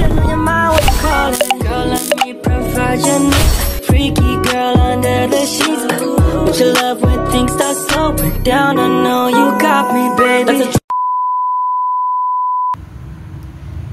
Getting on your mind, what you call it? Girl, let me provide your needs. Freaky girl under the sheets. With your love when things start slowing down, I know you got me, baby.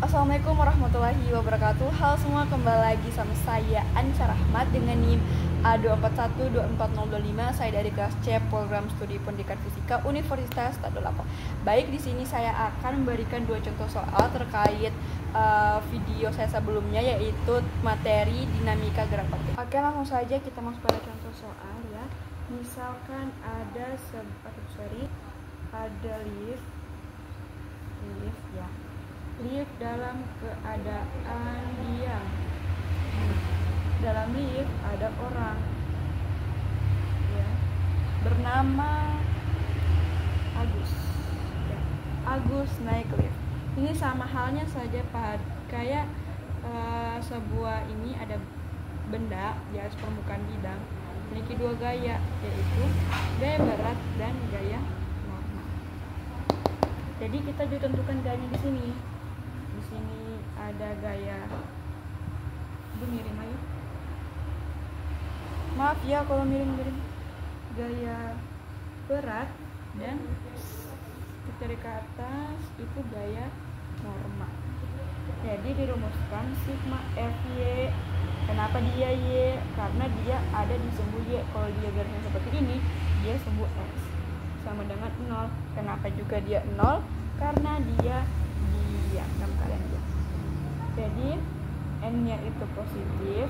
Assalamualaikum warahmatullahi wabarakatuh. Halo semua, kembali lagi sama saya Anissa Rahmat dengan NIM A241-24025. Saya dari kelas C Program Studi Pendidikan Fisika Universitas Tadulako. Baik, di sini saya akan memberikan dua contoh soal terkait video saya sebelumnya, yaitu materi dinamika gerak partikel. Oke, langsung saja kita masuk pada contoh soal ya. Misalkan ada lift ya. Lift dalam keadaan diam. Dalam lift ada orang ya, bernama Agus ya. Agus naik lift. Ini sama halnya saja kayak sebuah ini ada benda di atas permukaan bidang memiliki dua gaya, yaitu gaya berat dan gaya normal. Jadi kita juga tentukan gayanya di sini. Di sini ada gaya, miring lagi. Maaf ya kalau miring-miring. Gaya berat dan dari ke atas itu gaya normal. Jadi dirumuskan sigma Fy. Kenapa dia Y? Karena dia ada di sumbu Y. Kalau dia garisnya seperti ini, dia sumbu X sama dengan 0. Kenapa juga dia 0? Karena dia diam, sama kalian ya. Jadi N-nya itu positif,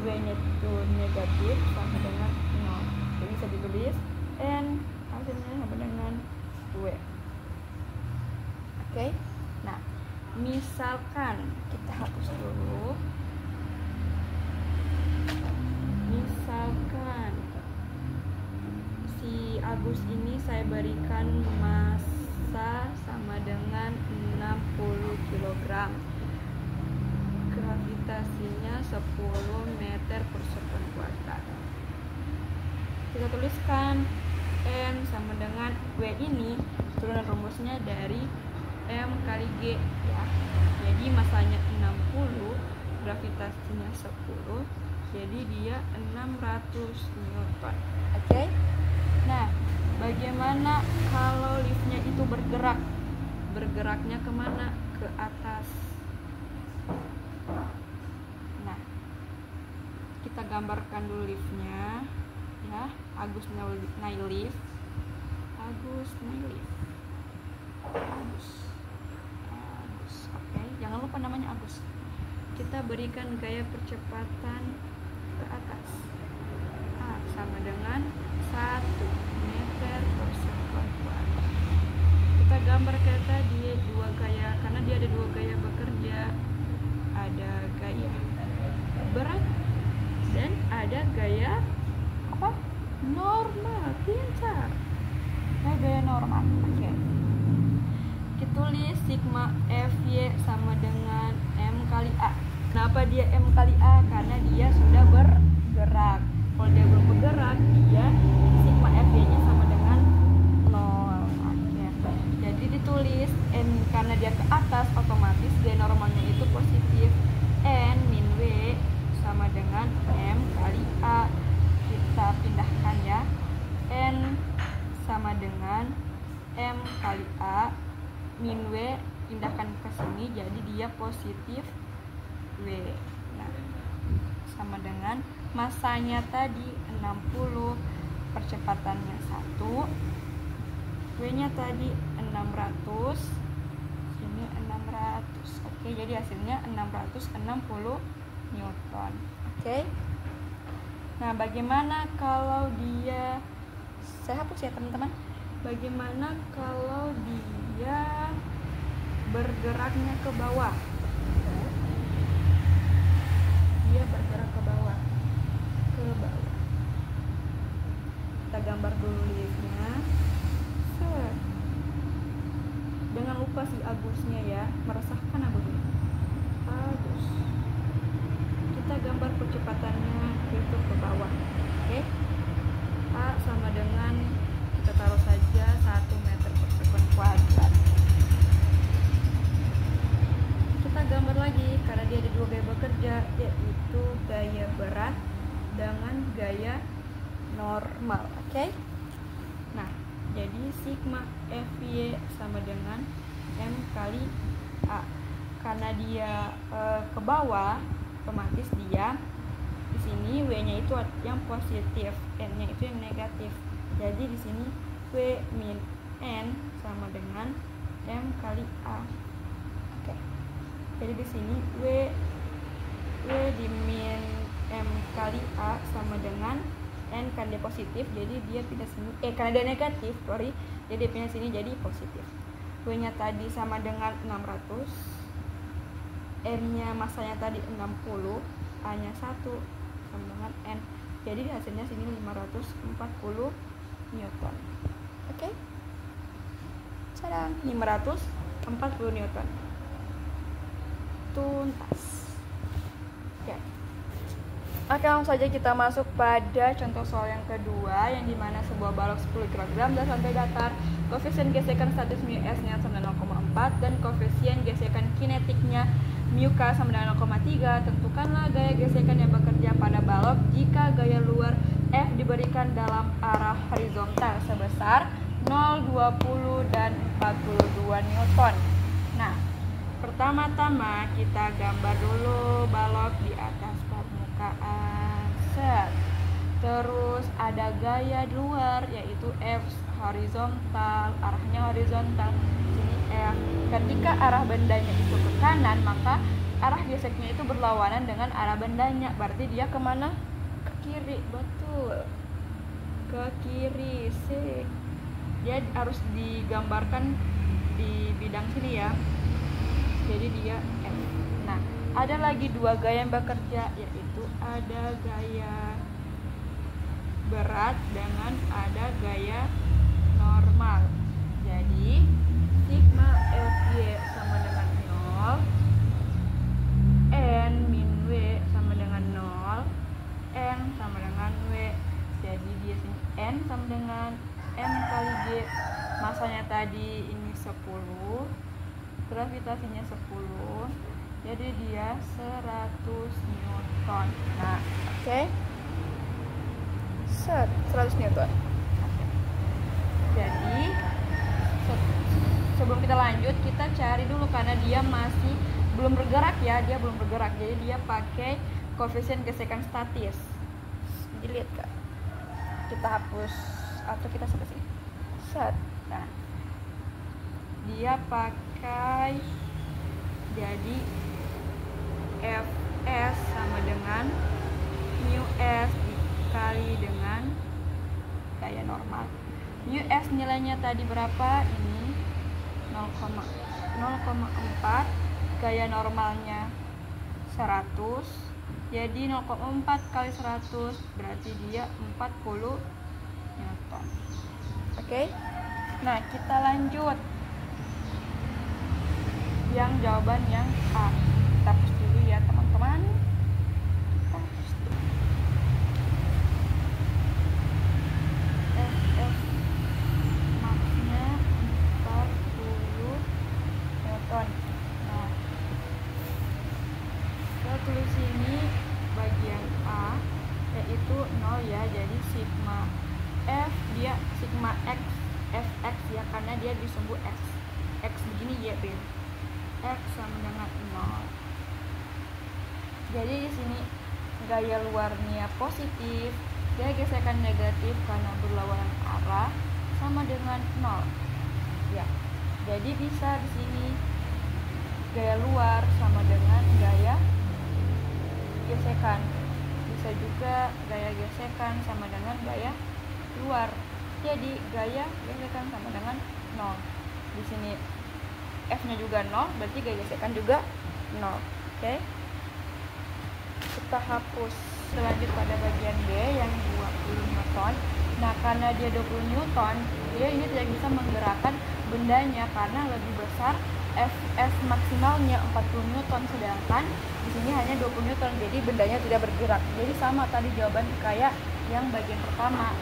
W-nya itu negatif, sama dengan 0. Jadi bisa ditulis N hasilnya sama dengan W. Oke. Nah, misalkan kita hapus dulu. Misalkan si Agus ini saya berikan massa sama dengan 60 kg. Gravitasinya 10 meter per sekon kuadrat. Kita tuliskan N sama dengan W ini turunan rumusnya dari M kali G ya. Jadi masanya 60, gravitasinya 10, jadi dia 600 Newton. Oke. Nah, bagaimana kalau liftnya itu bergerak? Bergeraknya kemana? Ke atas. Nah, kita gambarkan dulu liftnya ya. Agus naik lift. Oke, jangan lupa namanya Agus. Kita berikan gaya percepatan ke atas. A sama dengan 1 meter per sekon kuadrat. Kita gambar kayak tadi dua gaya, karena dia ada dua gaya bekerja. Ada gaya berat dan ada gaya apa? Normal. Pintar. Gaya normal. Oke. Kita tulis sigma Fy sama dengan M kali A. Kenapa dia M kali A? Karena dia sudah bergerak. Kalau dia belum bergerak, dia sigma Fy-nya sama dengan 0. Oke. Jadi ditulis N karena dia ke atas, otomatis gaya normalnya itu positif. N min W sama dengan M kali A. Kita pindahkan ya. N sama dengan M kali A min W, pindahkan ke sini, jadi dia positif W. Nah, sama dengan masanya tadi 60, percepatannya 1, W-nya tadi 600, sini 600. Oke, jadi hasilnya 660 Newton. Oke. Nah, bagaimana kalau dia, saya hapus ya teman-teman. Bagaimana kalau dia bergeraknya ke bawah? Dia bergerak ke bawah. Kita gambar dulu liftnya. Jangan lupa si Agusnya ya, meresahkan Agusnya. Agus. Kita gambar percepatannya itu ke bawah. Oke. A sama dengan, kita taruh saja 1 meter per sekon kuadrat. Kita gambar lagi karena dia ada dua gaya bekerja, yaitu gaya berat dengan gaya normal. Oke? Nah, jadi sigma Fy sama dengan M kali A. Karena dia ke bawah, otomatis dia di sini W-nya itu yang positif, N-nya itu yang negatif. Jadi di sini W min N sama dengan M kali A. Oke. Jadi di sini W di min M kali A sama dengan N, kan dia positif, jadi dia pindah sini. Karena dia negatif, sorry, jadi dia pindah sini jadi positif. W-nya tadi sama dengan 600, M-nya masanya tadi 60, A-nya 1 sama dengan N. Jadi hasilnya sini 540 Newton. Oke? Cadang 540 Newton. Tuntas. Oke, langsung saja kita masuk pada contoh soal yang kedua, yang dimana sebuah balok 10 kg dan sampai datar, koefisien gesekan statis mu S-nya sama dengan 0,4 dan koefisien gesekan kinetiknya mu K sama dengan 0,3. Tentukanlah gaya gesekan yang bekerja pada balok jika gaya luar F diberikan dalam arah horizontal sebesar 0, 20 dan 42 Newton. Nah, pertama-tama kita gambar dulu balok di atas permukaan. Set. Terus ada gaya luar yaitu F horizontal, arahnya horizontal. Sini F. Ketika arah bendanya itu ke kanan, maka arah geseknya itu berlawanan dengan arah bendanya. Berarti dia kemana? Ke kiri, betul. Ke kiri. Sih. Dia harus digambarkan di bidang sini ya. Jadi dia F. Nah, ada lagi dua gaya yang bekerja, yaitu ada gaya berat dengan ada gaya normal. Jadi sigma Fy sama dengan 0, N min W sama dengan 0, N sama dengan W. Jadi dia sini N sama dengan M kali G. Masanya tadi ini 10, gravitasinya 10, jadi dia 100 Newton. Nah, oke. 100 Newton. Jadi sebelum kita lanjut, kita cari dulu karena dia masih belum bergerak ya, dia belum bergerak. Jadi dia pakai koefisien gesekan statis. Dilihat Kak. Kita hapus atau kita sampai sini. Set. Nah, dia pakai, jadi Fs sama dengan mu S dikali dengan gaya normal. Mu S nilainya tadi berapa? Ini 0,4, gaya normalnya 100. Jadi 0,4 kali 100 berarti dia 40 Newton. Oke? Nah, kita lanjut. Yang jawaban yang A. Kita hapus dulu ya teman-teman. Kita hapus dulu. F maksnya 40 Newton. Nah, kita tulis ini bagian A yaitu 0 ya. Jadi sigma F dia sigma X Fx ya, karena dia disebut X begini ya, B. X sama dengan 0. Jadi di sini gaya luarnya positif, gaya gesekan negatif karena berlawanan arah sama dengan 0. Ya. Jadi bisa di sini gaya luar sama dengan gaya gesekan. Bisa juga gaya gesekan sama dengan gaya luar. Jadi gaya gesekan sama dengan 0. Di sini F-nya juga 0, berarti gaya gesekan juga 0. Oke. Kita hapus. Selanjut pada bagian B yang 20 Newton. Nah, karena dia 20 Newton, dia ini tidak bisa menggerakkan bendanya karena lebih besar. Fs maksimalnya 40 Newton, sedangkan di sini hanya 20 Newton, jadi bendanya tidak bergerak. Jadi sama tadi jawaban kayak yang bagian pertama.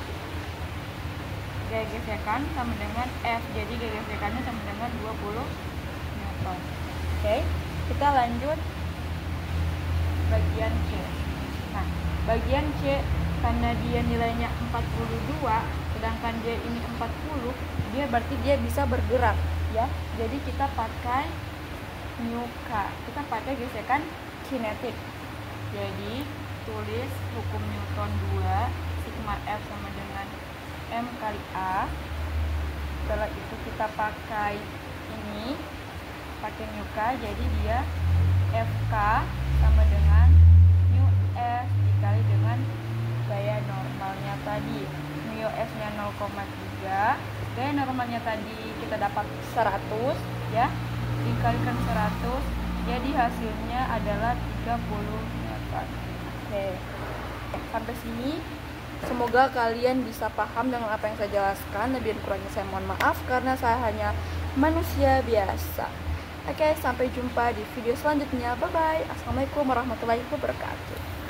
Gaya gesekan sama dengan F, jadi gaya gesekannya sama dengan 20 Newton. Oke, kita lanjut bagian C. Nah, bagian C karena dia nilainya 42, sedangkan dia ini 40, berarti dia bisa bergerak ya. Jadi kita pakai mu K. Kita pakai gesekan kinetik. Jadi tulis hukum Newton 2, sigma F sama dengan M kali A. Setelah itu kita pakai ini, pakai mu K, jadi dia FK sama dengan mu S dikali dengan gaya normalnya tadi. Mu S nya 0,3, gaya normalnya tadi kita dapat 100 ya, dikalikan 100, jadi hasilnya adalah 30 meter. Oke, sampai sini semoga kalian bisa paham dengan apa yang saya jelaskan. Lebih kurangnya saya mohon maaf karena saya hanya manusia biasa. Oke, sampai jumpa di video selanjutnya. Bye bye. Assalamualaikum warahmatullahi wabarakatuh.